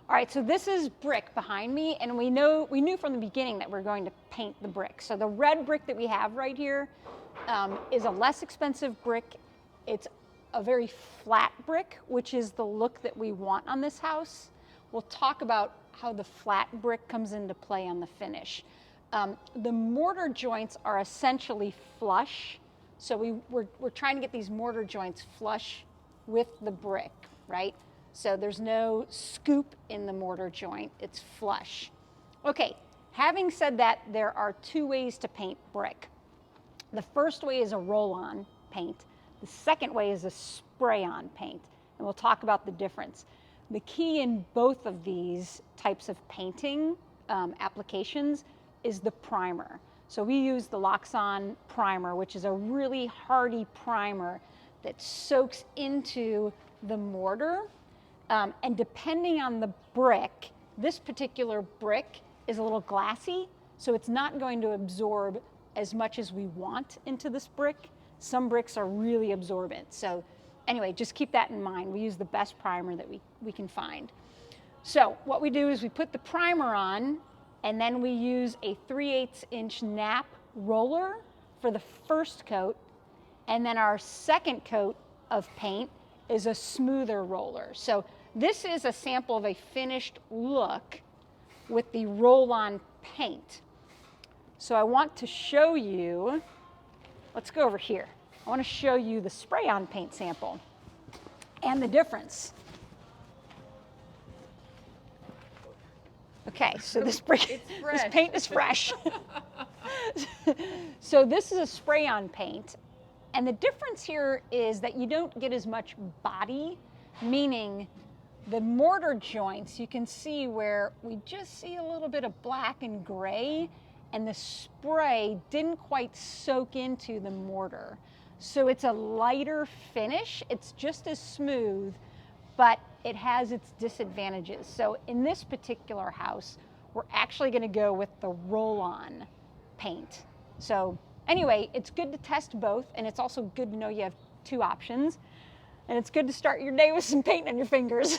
All right, so this is brick behind me, and we knew from the beginning that we're going to paint the brick. So the red brick that we have right here is a less expensive brick. It's a very flat brick, which is the look that we want on this house. We'll talk about how the flat brick comes into play on the finish. The mortar joints are essentially flush, so we're trying to get these mortar joints flush with the brick, right? So there's no scoop in the mortar joint, it's flush. Okay, having said that, there are two ways to paint brick. The first way is a roll-on paint. The second way is a spray-on paint, and we'll talk about the difference. The key in both of these types of painting applications is the primer. So we use the Loxon primer, which is a really hardy primer that soaks into the mortar. And depending on the brick, this particular brick is a little glassy, so it's not going to absorb as much as we want into this brick. Some bricks are really absorbent. So anyway, just keep that in mind. We use the best primer that we can find. So what we do is we put the primer on, and then we use a 3/8 inch nap roller for the first coat, and then our second coat of paint is a smoother roller. So this is a sample of a finished look with the roll-on paint. So I want to show you, let's go over here. I want to show you the spray-on paint sample and the difference. Okay, so this paint is fresh. So this is a spray-on paint. And the difference here is that you don't get as much body, meaning the mortar joints, you can see where we just see a little bit of black and gray, and the spray didn't quite soak into the mortar. So it's a lighter finish. It's just as smooth, but it has its disadvantages. So in this particular house, we're actually going to go with the roll-on paint. So anyway, it's good to test both, and it's also good to know you have two options. And it's good to start your day with some paint on your fingers.